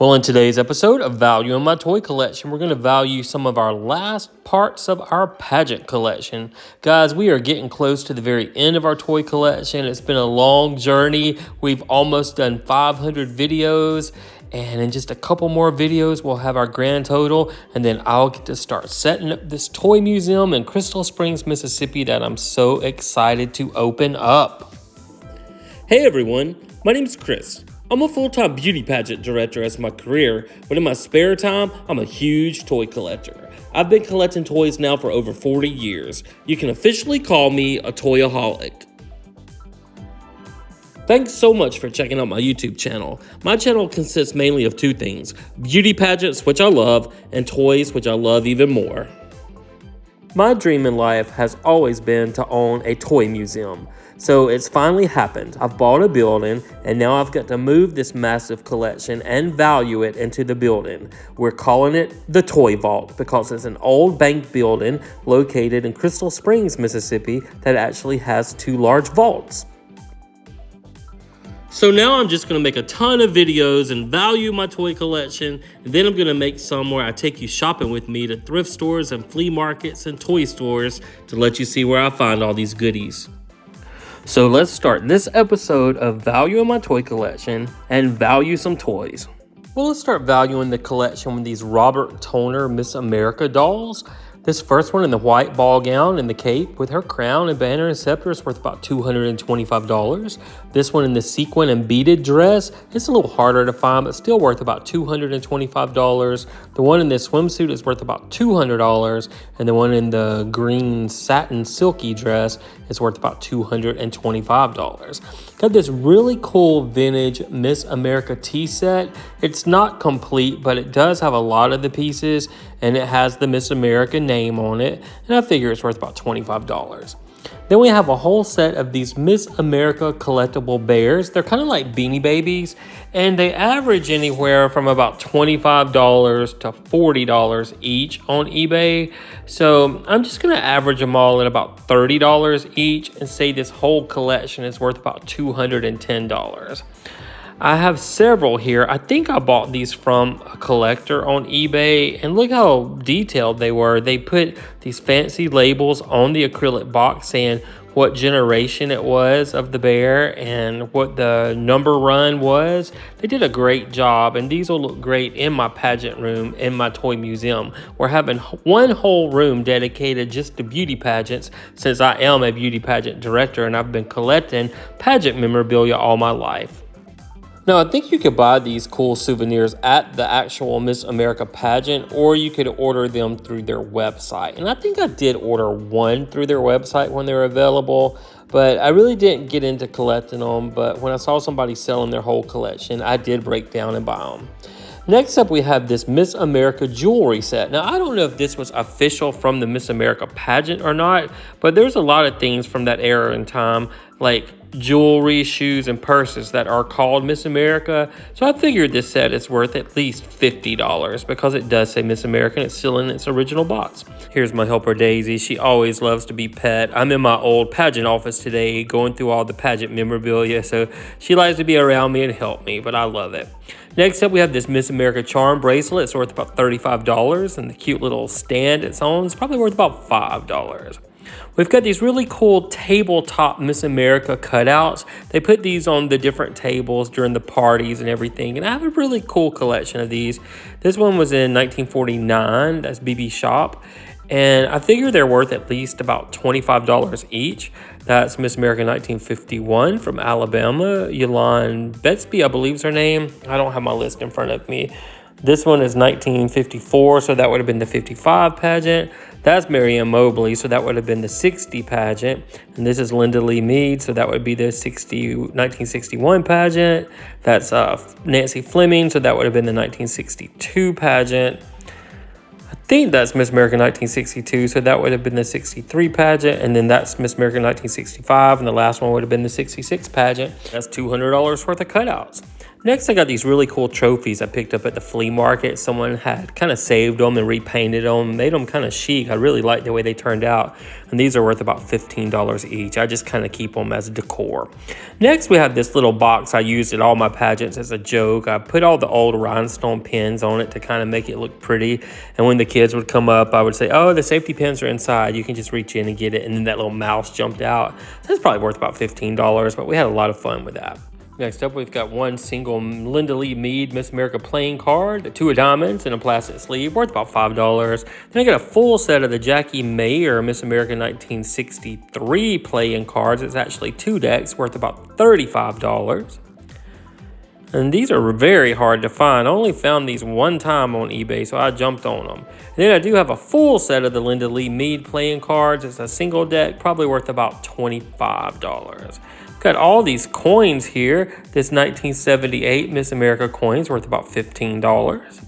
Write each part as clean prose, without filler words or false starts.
Well, in today's episode of Value in My Toy Collection, we're going to value some of our last parts of our pageant collection. Guys, we are getting close to the very end of our toy collection. It's been a long journey. We've almost done 500 videos, and in just a couple more videos, we'll have our grand total, and then I'll get to start setting up this toy museum in Crystal Springs, Mississippi that I'm so excited to open up. Hey everyone, my name's Chris. I'm a full-time beauty pageant director as my career, but in my spare time, I'm a huge toy collector. I've been collecting toys now for over 40 years. You can officially call me a toyaholic. Thanks so much for checking out my YouTube channel. My channel consists mainly of two things: beauty pageants, which I love, and toys, which I love even more. My dream in life has always been to own a toy museum. So it's finally happened. I've bought a building, and now I've got to move this massive collection and value it into the building. We're calling it the Toy Vault because it's an old bank building located in Crystal Springs, Mississippi that actually has two large vaults. So now I'm just going to make a ton of videos and value my toy collection, and then I'm going to make some where I take you shopping with me to thrift stores and flea markets and toy stores to let you see where I find all these goodies. So let's start this episode of Value in My Toy Collection and value some toys. Well, let's start valuing the collection with these Robert Toner Miss America dolls. This first one in the white ball gown and the cape with her crown and banner and scepter is worth about $225. This one in the sequin and beaded dress, it's a little harder to find, but still worth about $225. The one in this swimsuit is worth about $200, and the one in the green satin silky dress is worth about $225. Got this really cool vintage Miss America tea set. It's not complete, but it does have a lot of the pieces, and it has the Miss America name on it, and I figure it's worth about $25. Then we have a whole set of these Miss America collectible bears. They're kind of like Beanie Babies, and they average anywhere from about $25 to $40 each on eBay. So I'm just going to average them all at about $30 each and say this whole collection is worth about $210. I have several here. I think I bought these from a collector on eBay, and look how detailed they were. They put these fancy labels on the acrylic box saying what generation it was of the bear and what the number run was. They did a great job, and these will look great in my pageant room in my toy museum. We're having one whole room dedicated just to beauty pageants since I am a beauty pageant director and I've been collecting pageant memorabilia all my life. Now, I think you could buy these cool souvenirs at the actual Miss America pageant, or you could order them through their website. And I think I did order one through their website when they were available, but I really didn't get into collecting them. But when I saw somebody selling their whole collection, I did break down and buy them. Next up, we have this Miss America jewelry set. Now, I don't know if this was official from the Miss America pageant or not, but there's a lot of things from that era in time, like jewelry, shoes, and purses that are called Miss America. So I figured this set is worth at least $50 because it does say Miss America and it's still in its original box. Here's my helper Daisy. She always loves to be pet. I'm in my old pageant office today going through all the pageant memorabilia, so she likes to be around me and help me, but I love it. Next up, we have this Miss America charm bracelet. It's worth about $35, and the cute little stand it's on is probably worth about $5. We've got these really cool tabletop Miss America cutouts. They put these on the different tables during the parties and everything, and I have a really cool collection of these. This one was in 1949, that's BB Shop, and I figure they're worth at least about $25 each. That's Miss America 1951 from Alabama. Yolande Betsby, I believe is her name. I don't have my list in front of me. This one is 1954, so that would have been the 55 pageant. That's Mary Ann Mobley, so that would have been the 60 pageant. And this is Linda Lee Mead, so that would be the 1961 pageant. That's Nancy Fleming, so that would have been the 1962 pageant. I think that's Miss America 1962, so that would have been the 63 pageant, and then that's Miss America 1965, and the last one would have been the 66 pageant. That's $200 worth of cutouts. Next, I got these really cool trophies I picked up at the flea market. Someone had kind of saved them and repainted them, made them kind of chic. I really like the way they turned out. And these are worth about $15 each. I just kind of keep them as decor. Next, we have this little box I used at all my pageants as a joke. I put all the old rhinestone pins on it to kind of make it look pretty. And when the kids would come up, I would say, oh, the safety pins are inside. You can just reach in and get it. And then that little mouse jumped out. So that's probably worth about $15, but we had a lot of fun with that. Next up, we've got one single Linda Lee Mead Miss America playing card, the 2 of diamonds in a plastic sleeve, worth about $5. Then I got a full set of the Jackie Mayer Miss America 1963 playing cards. It's actually 2 decks, worth about $35. And these are very hard to find. I only found these one time on eBay, so I jumped on them. And then I do have a full set of the Linda Lee Mead playing cards. It's a single deck, probably worth about $25. Got all these coins here. This 1978 Miss America coins worth about $15.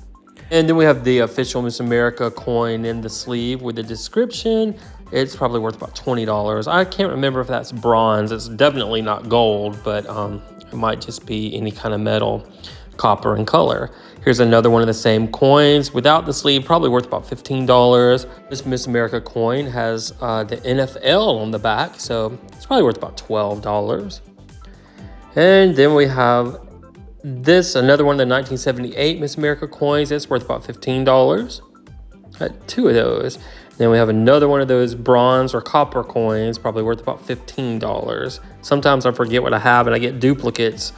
And then we have the official Miss America coin in the sleeve with the description. It's probably worth about $20. I can't remember if that's bronze. It's definitely not gold, but it might just be any kind of metal, copper in color. Here's another one of the same coins without the sleeve, probably worth about $15. This Miss America coin has the NFL on the back, so it's probably worth about $12. And then we have this, another one of the 1978 Miss America coins. It's worth about $15. Got 2 of those. Then we have another one of those bronze or copper coins, probably worth about $15. Sometimes I forget what I have and I get duplicates.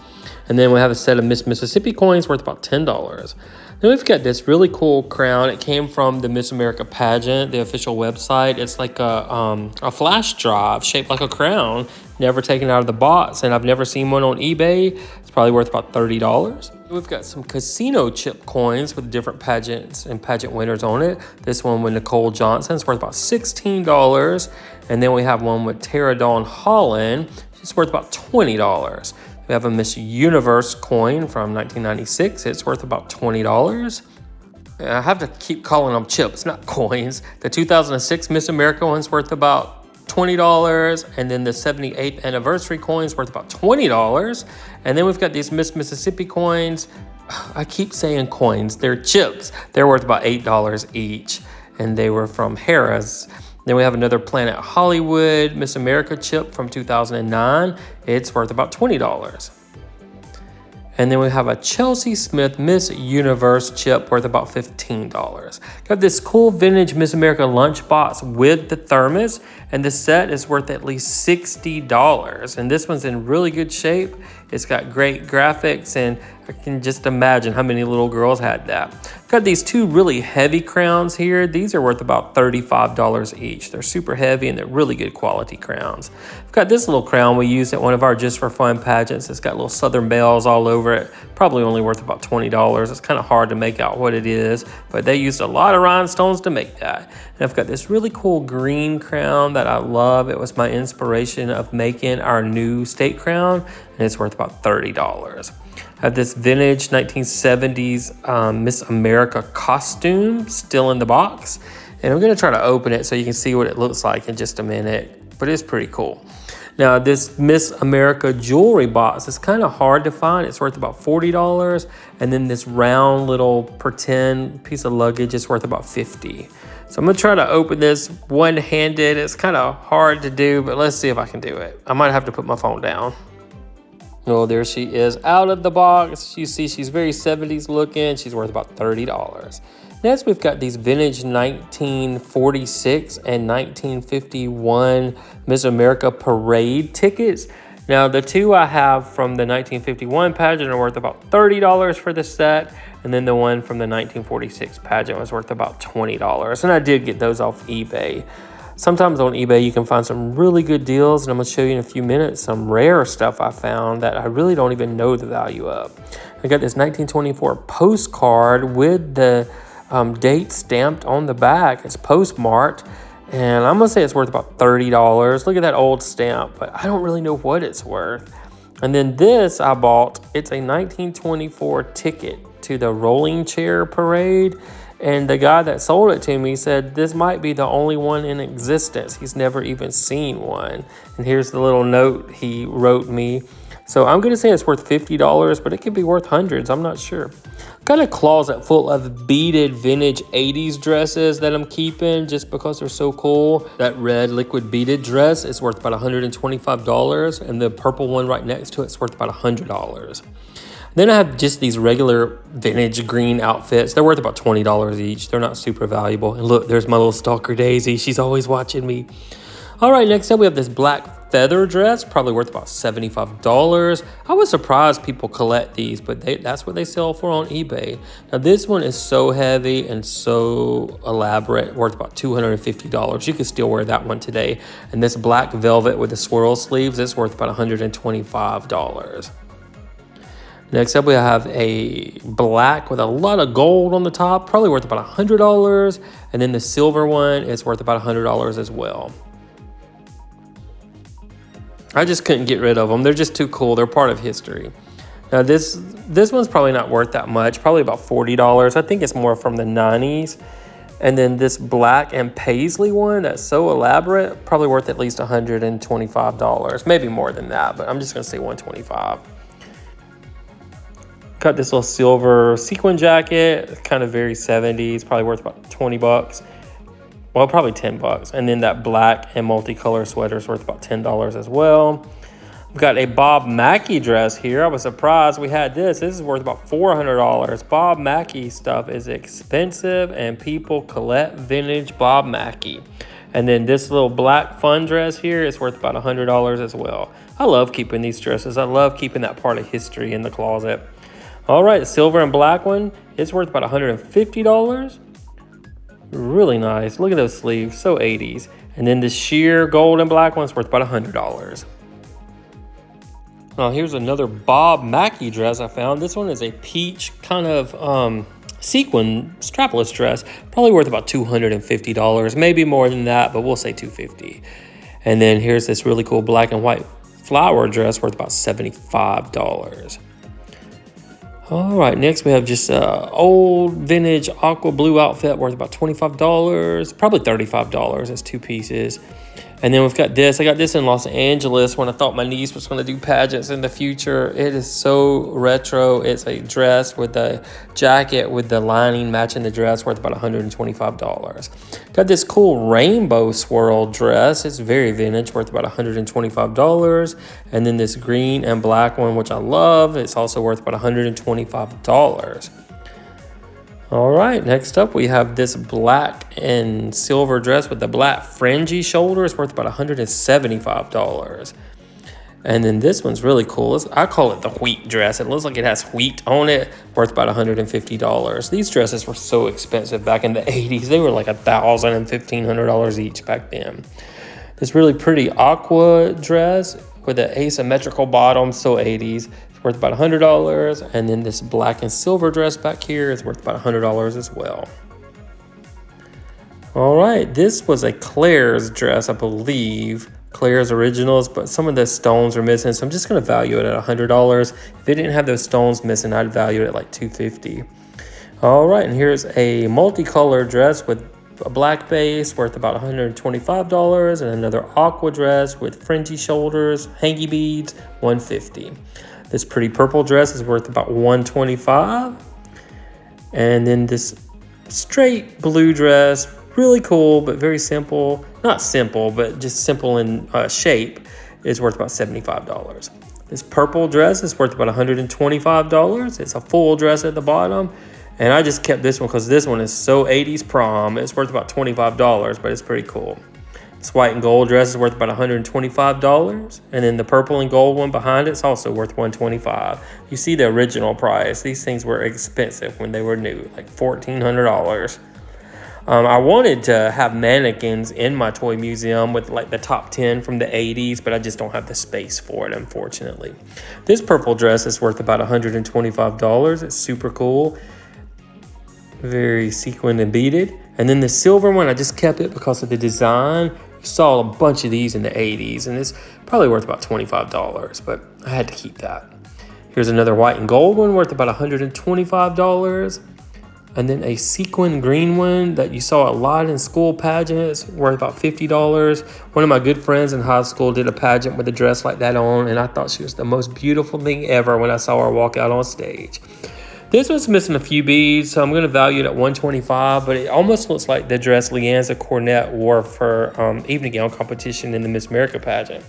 And then we have a set of Miss Mississippi coins worth about $10. Then we've got this really cool crown. It came from the Miss America Pageant, the official website. It's like a flash drive shaped like a crown, never taken out of the box. And I've never seen one on eBay. It's probably worth about $30. We've got some casino chip coins with different pageants and pageant winners on it. This one with Nicole Johnson is worth about $16. And then we have one with Tara Dawn Holland. It's worth about $20. We have a Miss Universe coin from 1996. It's worth about $20. I have to keep calling them chips, not coins. The 2006 Miss America one's worth about $20. And then the 78th anniversary coin's worth about $20. And then we've got these Miss Mississippi coins. I keep saying coins. They're chips. They're worth about $8 each. And they were from Harrah's. Then we have another Planet Hollywood Miss America chip from 2009. It's worth about $20. And then we have a Chelsea Smith Miss Universe chip worth about $15. Got this cool vintage Miss America lunchbox with the thermos, and the set is worth at least $60. And this one's in really good shape. It's got great graphics, and I can just imagine how many little girls had that. Got these 2 really heavy crowns here. These are worth about $35 each. They're super heavy and they're really good quality crowns. I've got this little crown we used at one of our Just for Fun pageants. It's got little Southern bells all over it. Probably only worth about $20. It's kind of hard to make out what it is, but they used a lot of rhinestones to make that. And I've got this really cool green crown that I love. It was my inspiration of making our new state crown, and it's worth about $30. I have this vintage 1970s Miss America costume still in the box. And I'm going to try to open it so you can see what it looks like in just a minute. But it's pretty cool. Now, this Miss America jewelry box is kind of hard to find. It's worth about $40. And then this round little pretend piece of luggage is worth about $50. So I'm going to try to open this one-handed. It's kind of hard to do, but let's see if I can do it. I might have to put my phone down. Oh, there she is out of the box. You see she's very 70s looking. She's worth about $30. Next, we've got these vintage 1946 and 1951 Miss America Parade tickets. Now, the 2 I have from the 1951 pageant are worth about $30 for the set. And then the one from the 1946 pageant was worth about $20. And I did get those off eBay. Sometimes on eBay, you can find some really good deals, and I'm going to show you in a few minutes some rare stuff I found that I really don't even know the value of. I got this 1924 postcard with the date stamped on the back. It's postmarked, and I'm going to say it's worth about $30. Look at that old stamp, but I don't really know what it's worth. And then this I bought. It's a 1924 ticket to the rolling chair parade. And the guy that sold it to me said this might be the only one in existence. He's never even seen one. And here's the little note he wrote me So I'm going to say it's worth $50, but it could be worth hundreds. I'm not sure. Got a closet full of beaded vintage 80s dresses that I'm keeping just because they're so cool. That red liquid beaded dress is worth about $125, and the purple one right next to it's worth about $100. Then I have just these regular vintage green outfits. They're worth about $20 each. They're not super valuable. And look, there's my little stalker Daisy. She's always watching me. All right, next up we have this black feather dress, probably worth about $75. I was surprised people collect these, but that's what they sell for on eBay. Now this one is so heavy and so elaborate, worth about $250. You could still wear that one today. And this black velvet with the swirl sleeves is worth about $125. Next up we have a black with a lot of gold on the top, probably worth about $100. And then the silver one is worth about $100 as well. I just couldn't get rid of them. They're just too cool. They're part of history. Now this one's probably not worth that much, probably about $40. I think it's more from the 90s. And then this black and paisley one that's so elaborate, probably worth at least $125. Maybe more than that, but I'm just gonna say $125. Got this little silver sequin jacket, kind of very 70s, probably worth about $20. Well, probably $10. And then that black and multicolor sweater is worth about $10 as well. We've got a Bob Mackie dress here. I was surprised we had this. This is worth about $400. Bob Mackie stuff is expensive and people collect vintage Bob Mackie. And then this little black fun dress here is worth about $100 as well. I love keeping these dresses. I love keeping that part of history in the closet. All right, the silver and black one is worth about $150. Really nice. Look at those sleeves, so 80s. And then the sheer gold and black one's worth about $100. Now here's another Bob Mackie dress I found. This one is a peach kind of sequin strapless dress, probably worth about $250, maybe more than that, but we'll say $250. And then here's this really cool black and white flower dress worth about $75. All right, next we have just an old vintage aqua blue outfit worth about $25, probably $35. It's 2 pieces. And then we've got this. I got this in Los Angeles when I thought my niece was going to do pageants in the future. It is so retro. It's a dress with a jacket with the lining matching the dress worth about $125. Got this cool rainbow swirl dress. It's very vintage, worth about $125. And then this green and black one, which I love. It's also worth about $125. All right, next up we have this black and silver dress with the black fringy shoulders worth about $175. And then this one's really cool. I call it the wheat dress. It looks like it has wheat on it, worth about $150. These dresses were so expensive back in the 80s. They were like $1,000 and $1,500 each back then. This really pretty aqua dress with an asymmetrical bottom, so 80s. Worth about $100, and then this black and silver dress back here is worth about $100 as well. All right, this was a Claire's dress, I believe. Claire's Originals, but some of the stones are missing, so I'm just gonna value it at $100. If it didn't have those stones missing, I'd value it at like $250. All right, and here's a multicolored dress with a black base worth about $125, and another aqua dress with fringy shoulders, hangy beads, $150. This pretty purple dress is worth about $125. And then this straight blue dress, really cool, but very simple. Not simple, but just simple in shape, is worth about $75. This purple dress is worth about $125. It's a full dress at the bottom. And I just kept this one because this one is so 80s prom. It's worth about $25, but it's pretty cool. This white and gold dress is worth about $125. And then the purple and gold one behind it's also worth $125. You see the original price. These things were expensive when they were new, like $1,400. I wanted to have mannequins in my toy museum with like the top 10 from the 80s, but I just don't have the space for it, unfortunately. This purple dress is worth about $125. It's super cool. Very sequined and beaded. And then the silver one, I just kept it because of the design. You saw a bunch of these in the 80s, and it's probably worth about $25, but I had to keep that. Here's another white and gold one worth about $125. And then a sequin green one that you saw a lot in school pageants, worth about $50. One of my good friends in high school did a pageant with a dress like that on, and I thought she was the most beautiful thing ever when I saw her walk out on stage. This one's missing a few beads, so I'm going to value it at $125, but it almost looks like the dress Leanza Cornett wore for evening gown competition in the Miss America pageant.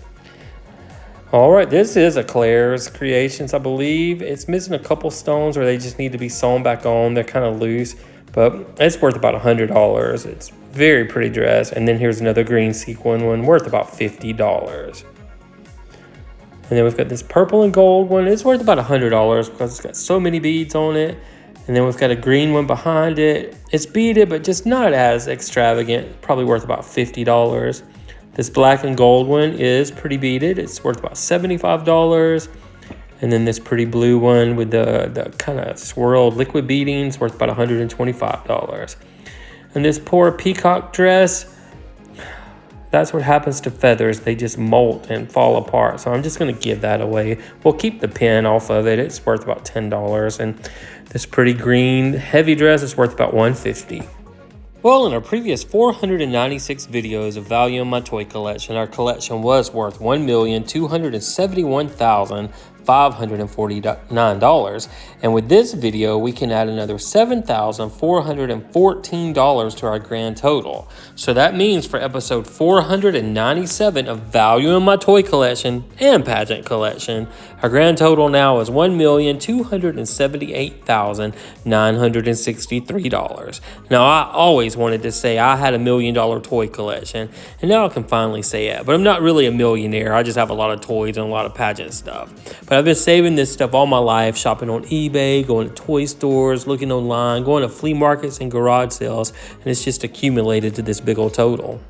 All right, this is a Claire's Creations, I believe. It's missing a couple stones, or they just need to be sewn back on. They're kind of loose, but it's worth about $100. It's very pretty dress. And then here's another green sequin one worth about $50. And then we've got this purple and gold one. It's worth about $100 because it's got so many beads on it. And then we've got a green one behind it. It's beaded, but just not as extravagant. Probably worth about $50. This black and gold one is pretty beaded. It's worth about $75. And then this pretty blue one with the kind of swirled liquid beadings worth about $125. And this poor peacock dress, that's what happens to feathers. They just molt and fall apart. So I'm just going to give that away. We'll keep the pin off of it. It's worth about $10. And this pretty green heavy dress is worth about $150. Well, in our previous 496 videos of value in my toy collection, our collection was worth $1,271,549. And with this video, we can add another $7,414 to our grand total. So that means for episode 497 of value in my toy collection and pageant collection, our grand total now is $1,278,963. Now, I always wanted to say I had $1 million toy collection, and now I can finally say it. But I'm not really a millionaire. I just have a lot of toys and a lot of pageant stuff. But I've been saving this stuff all my life, shopping on eBay, going to toy stores, looking online, going to flea markets and garage sales, and it's just accumulated to this big old total.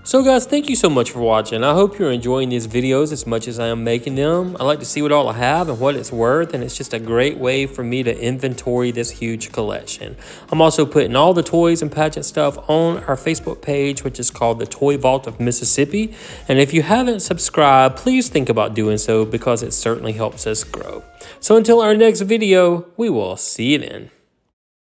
So guys, thank you so much for watching. I hope you're enjoying these videos as much as I am making them. I like to see what all I have and what it's worth, and it's just a great way for me to inventory this huge collection. I'm also putting all the toys and pageant stuff on our Facebook page, which is called the Toy Vault of Mississippi. And if you haven't subscribed, please think about doing so because it certainly helps us grow. So until our next video, we will see you then.